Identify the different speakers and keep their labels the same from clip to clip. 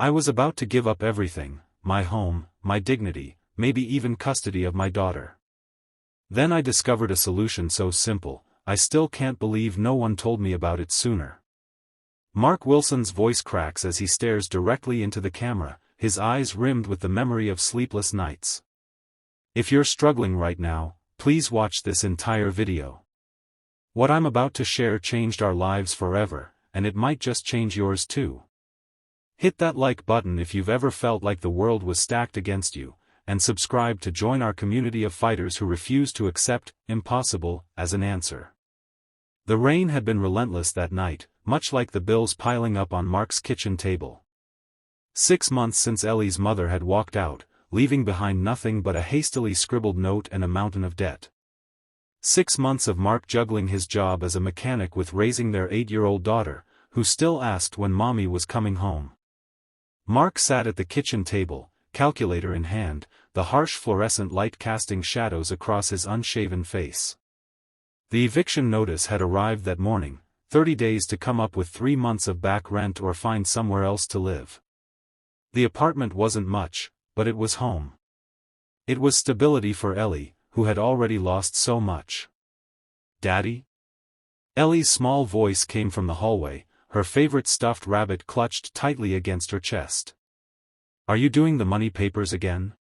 Speaker 1: I was about to give up everything, my home, my dignity, maybe even custody of my daughter. Then I discovered a solution so simple, I still can't believe no one told me about it sooner. Mark Wilson's voice cracks as he stares directly into the camera, his eyes rimmed with the memory of sleepless nights. If you're struggling right now, please watch this entire video. What I'm about to share changed our lives forever, and it might just change yours too. Hit that like button if you've ever felt like the world was stacked against you, and subscribe to join our community of fighters who refuse to accept impossible as an answer. The rain had been relentless that night, much like the bills piling up on Mark's kitchen table. 6 months since Ellie's mother had walked out, leaving behind nothing but a hastily scribbled note and a mountain of debt. 6 months of Mark juggling his job as a mechanic with raising their 8-year-old daughter, who still asked when mommy was coming home. Mark sat at the kitchen table, calculator in hand, the harsh fluorescent light casting shadows across his unshaven face. The eviction notice had arrived that morning, 30 days to come up with 3 months of back rent or find somewhere else to live. The apartment wasn't much, but it was home. It was stability for Ellie, who had already lost so much. "Daddy?" Ellie's small voice came from the hallway, her favorite stuffed rabbit clutched tightly against her chest. "Are you doing the money papers again?"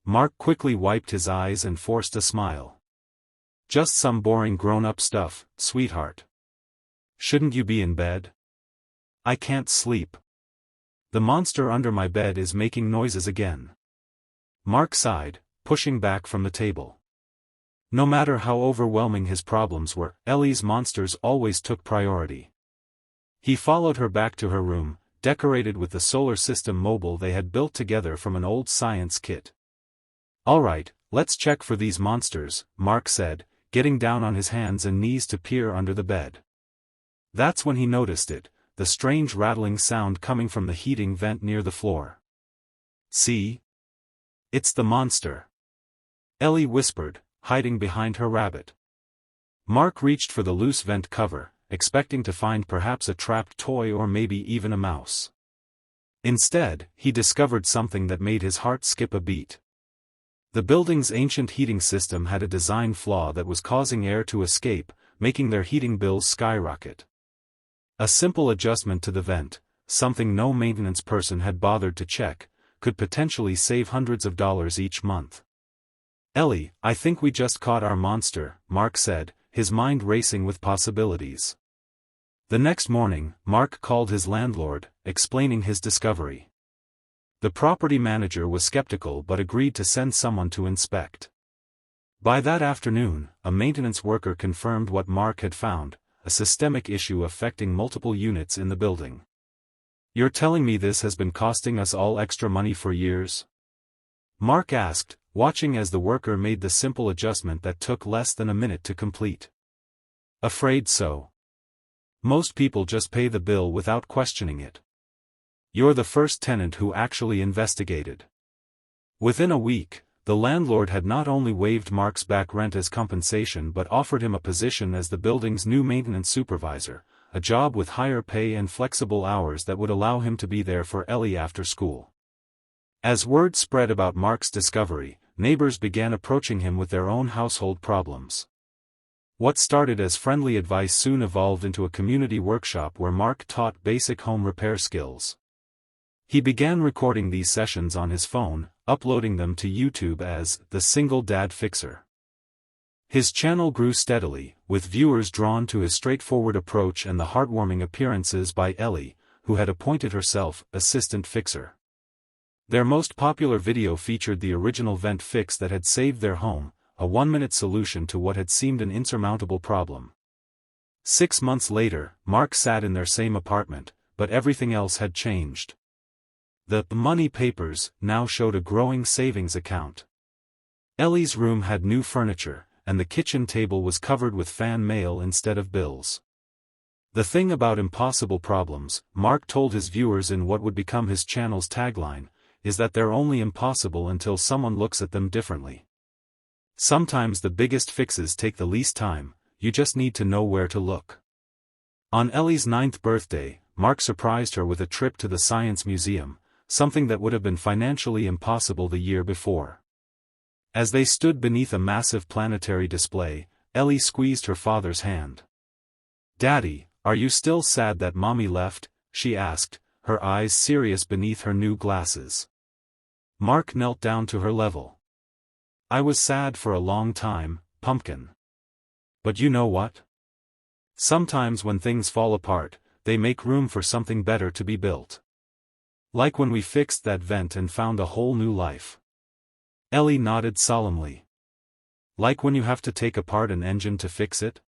Speaker 1: Mark quickly wiped his eyes and forced a smile. "Just some boring grown-up stuff, sweetheart. Shouldn't you be in bed?" "I can't sleep. The monster under my bed is making noises again." Mark sighed, pushing back from the table. No matter how overwhelming his problems were, Ellie's monsters always took priority. He followed her back to her room, decorated with the solar system mobile they had built together from an old science kit. "All right, let's check for these monsters," Mark said, getting down on his hands and knees to peer under the bed. That's when he noticed it, the strange rattling sound coming from the heating vent near the floor. "See? It's the monster," Ellie whispered, hiding behind her rabbit. Mark reached for the loose vent cover, expecting to find perhaps a trapped toy or maybe even a mouse. Instead, he discovered something that made his heart skip a beat. The building's ancient heating system had a design flaw that was causing air to escape, making their heating bills skyrocket. A simple adjustment to the vent, something no maintenance person had bothered to check, could potentially save hundreds of dollars each month. "Ellie, I think we just caught our monster," Mark said, his mind racing with possibilities. The next morning, Mark called his landlord, explaining his discovery. The property manager was skeptical but agreed to send someone to inspect. By that afternoon, a maintenance worker confirmed what Mark had found, a systemic issue affecting multiple units in the building. "You're telling me this has been costing us all extra money for years?" Mark asked, watching as the worker made the simple adjustment that took less than a minute to complete. "Afraid so. Most people just pay the bill without questioning it. You're the first tenant who actually investigated." Within a week, the landlord had not only waived Mark's back rent as compensation but offered him a position as the building's new maintenance supervisor, a job with higher pay and flexible hours that would allow him to be there for Ellie after school. As word spread about Mark's discovery, neighbors began approaching him with their own household problems. What started as friendly advice soon evolved into a community workshop where Mark taught basic home repair skills. He began recording these sessions on his phone, uploading them to YouTube as The Single Dad Fixer. His channel grew steadily, with viewers drawn to his straightforward approach and the heartwarming appearances by Ellie, who had appointed herself assistant fixer. Their most popular video featured the original vent fix that had saved their home, a 1-minute solution to what had seemed an insurmountable problem. 6 months later, Mark sat in their same apartment, but everything else had changed. The money papers now showed a growing savings account. Ellie's room had new furniture, and the kitchen table was covered with fan mail instead of bills. The thing about impossible problems, Mark told his viewers in what would become his channel's tagline, is that they're only impossible until someone looks at them differently. Sometimes the biggest fixes take the least time, you just need to know where to look. On Ellie's 9th birthday, Mark surprised her with a trip to the Science Museum, something that would have been financially impossible the year before. As they stood beneath a massive planetary display, Ellie squeezed her father's hand. "Daddy, are you still sad that Mommy left?" she asked, her eyes serious beneath her new glasses. Mark knelt down to her level. "I was sad for a long time, Pumpkin. But you know what? Sometimes when things fall apart, they make room for something better to be built. Like when we fixed that vent and found a whole new life." Ellie nodded solemnly. "Like when you have to take apart an engine to fix it?"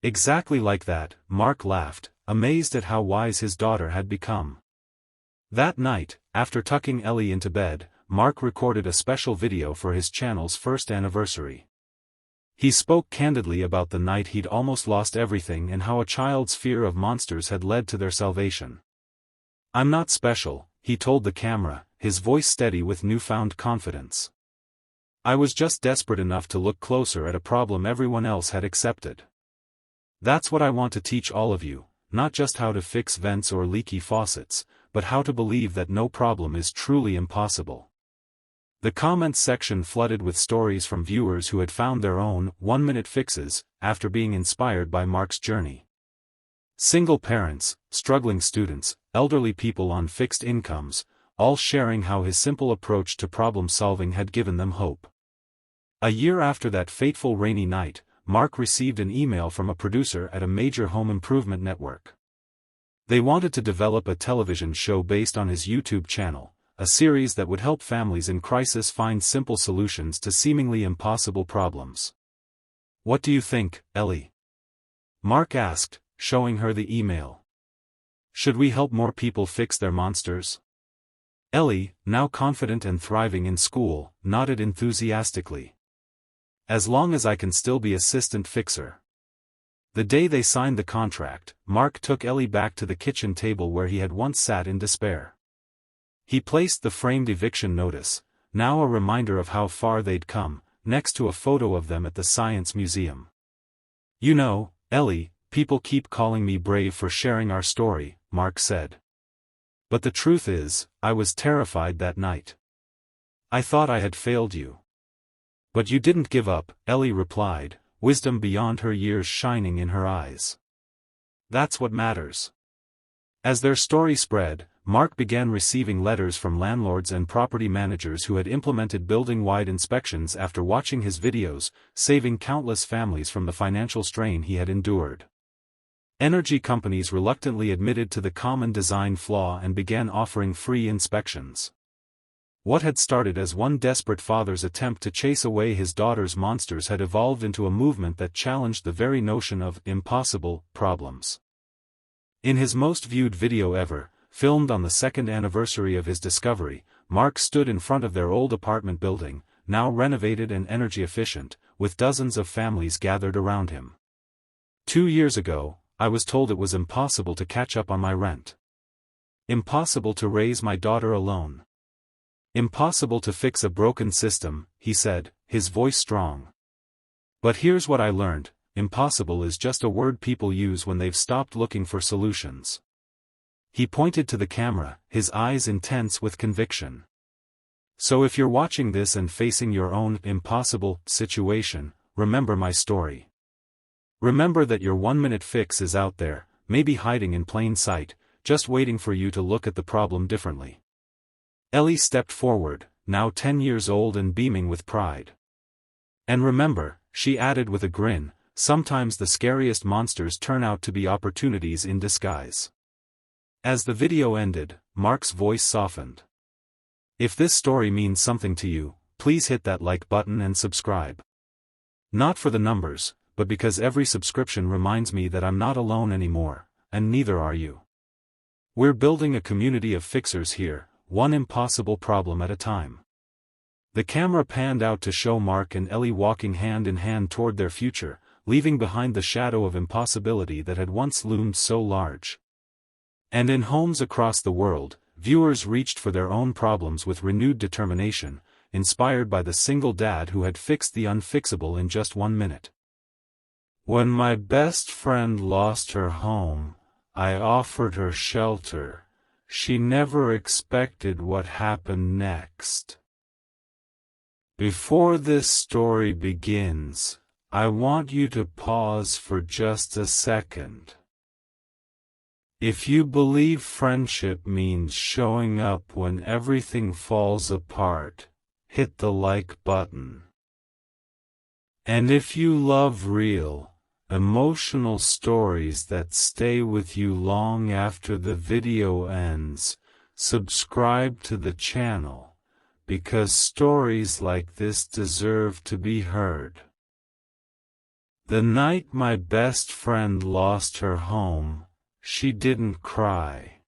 Speaker 1: "Exactly like that," Mark laughed, amazed at how wise his daughter had become. That night, after tucking Ellie into bed, Mark recorded a special video for his channel's first anniversary. He spoke candidly about the night he'd almost lost everything and how a child's fear of monsters had led to their salvation. "I'm not special," he told the camera, his voice steady with newfound confidence. "I was just desperate enough to look closer at a problem everyone else had accepted. That's what I want to teach all of you, not just how to fix vents or leaky faucets, but how to believe that no problem is truly impossible." The comments section flooded with stories from viewers who had found their own one-minute fixes after being inspired by Mark's journey. Single parents, struggling students, elderly people on fixed incomes, all sharing how his simple approach to problem-solving had given them hope. A year after that fateful rainy night, Mark received an email from a producer at a major home improvement network. They wanted to develop a television show based on his YouTube channel, a series that would help families in crisis find simple solutions to seemingly impossible problems. "What do you think, Ellie?" Mark asked, showing her the email. "Should we help more people fix their monsters?" Ellie, now confident and thriving in school, nodded enthusiastically. "As long as I can still be assistant fixer." The day they signed the contract, Mark took Ellie back to the kitchen table where he had once sat in despair. He placed the framed eviction notice, now a reminder of how far they'd come, next to a photo of them at the Science Museum. "You know, Ellie, people keep calling me brave for sharing our story," Mark said. "But the truth is, I was terrified that night. I thought I had failed you." "But you didn't give up," Ellie replied, wisdom beyond her years shining in her eyes. "That's what matters." As their story spread, Mark began receiving letters from landlords and property managers who had implemented building-wide inspections after watching his videos, saving countless families from the financial strain he had endured. Energy companies reluctantly admitted to the common design flaw and began offering free inspections. What had started as one desperate father's attempt to chase away his daughter's monsters had evolved into a movement that challenged the very notion of impossible problems. In his most viewed video ever, filmed on the second anniversary of his discovery, Mark stood in front of their old apartment building, now renovated and energy efficient, with dozens of families gathered around him. 2 years ago, I was told it was impossible to catch up on my rent. Impossible to raise my daughter alone. Impossible to fix a broken system, he said, his voice strong. But here's what I learned, impossible is just a word people use when they've stopped looking for solutions. He pointed to the camera, his eyes intense with conviction. So if you're watching this and facing your own impossible situation, remember my story. Remember that your one-minute fix is out there, maybe hiding in plain sight, just waiting for you to look at the problem differently. Ellie stepped forward, now 10 years old and beaming with pride. And remember, she added with a grin, sometimes the scariest monsters turn out to be opportunities in disguise. As the video ended, Mark's voice softened. If this story means something to you, please hit that like button and subscribe. Not for the numbers, but because every subscription reminds me that I'm not alone anymore, and neither are you. We're building a community of fixers here, one impossible problem at a time. The camera panned out to show Mark and Ellie walking hand in hand toward their future, leaving behind the shadow of impossibility that had once loomed so large. And in homes across the world, viewers reached for their own problems with renewed determination, inspired by the single dad who had fixed the unfixable in just 1 minute. When my best friend lost her home, I offered her shelter. She never expected what happened next. Before this story begins, I want you to pause for just a second. If you believe friendship means showing up when everything falls apart, hit the like button. And if you love real, emotional stories that stay with you long after the video ends, subscribe to the channel, because stories like this deserve to be heard. The night my best friend lost her home, she didn't cry.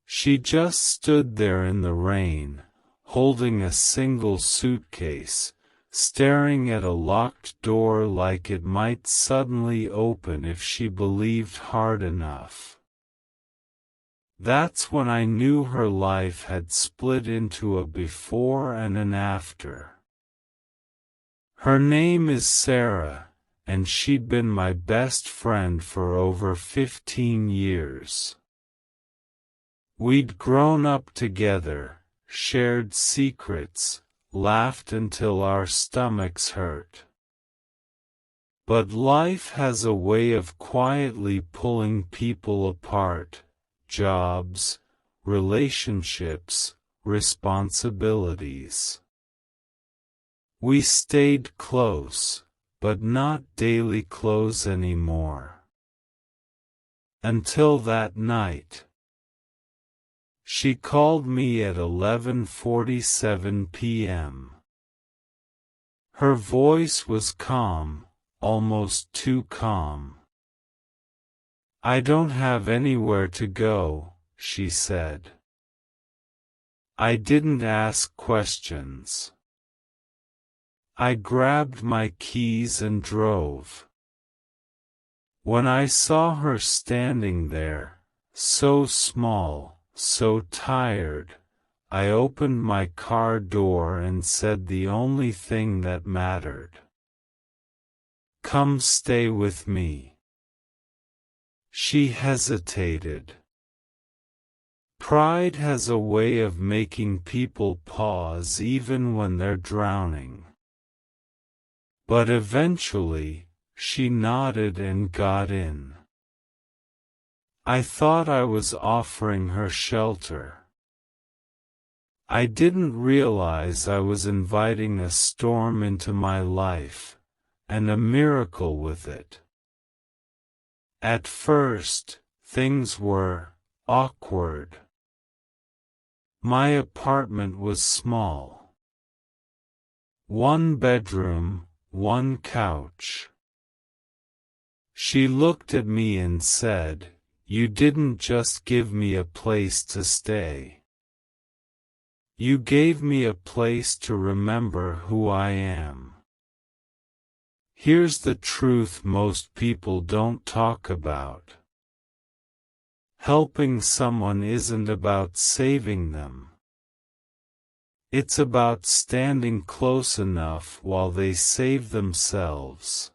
Speaker 1: She just stood there in the rain, holding a single suitcase, staring at a locked door like it might suddenly open if she believed hard enough. That's when I knew her life had split into a before and an after. Her name is Sarah, and she'd been my best friend for over 15 years. We'd grown up together, shared secrets, laughed until our stomachs hurt. But life has a way of quietly pulling people apart: jobs, relationships, responsibilities. We stayed close, but not daily close anymore. Until that night. She called me at 11:47 p.m. Her voice was calm, almost too calm. "I don't have anywhere to go," she said. I didn't ask questions. I grabbed my keys and drove. When I saw her standing there, so small, so tired, I opened my car door and said the only thing that mattered. "Come stay with me." She hesitated. Pride has a way of making people pause even when they're drowning. But eventually, she nodded and got in. I thought I was offering her shelter. I didn't realize I was inviting a storm into my life, and a miracle with it. At first, things were awkward. My apartment was small. One bedroom, one couch. She looked at me and said, "You didn't just give me a place to stay. You gave me a place to remember who I am." Here's the truth most people don't talk about. Helping someone isn't about saving them. It's about standing close enough while they save themselves.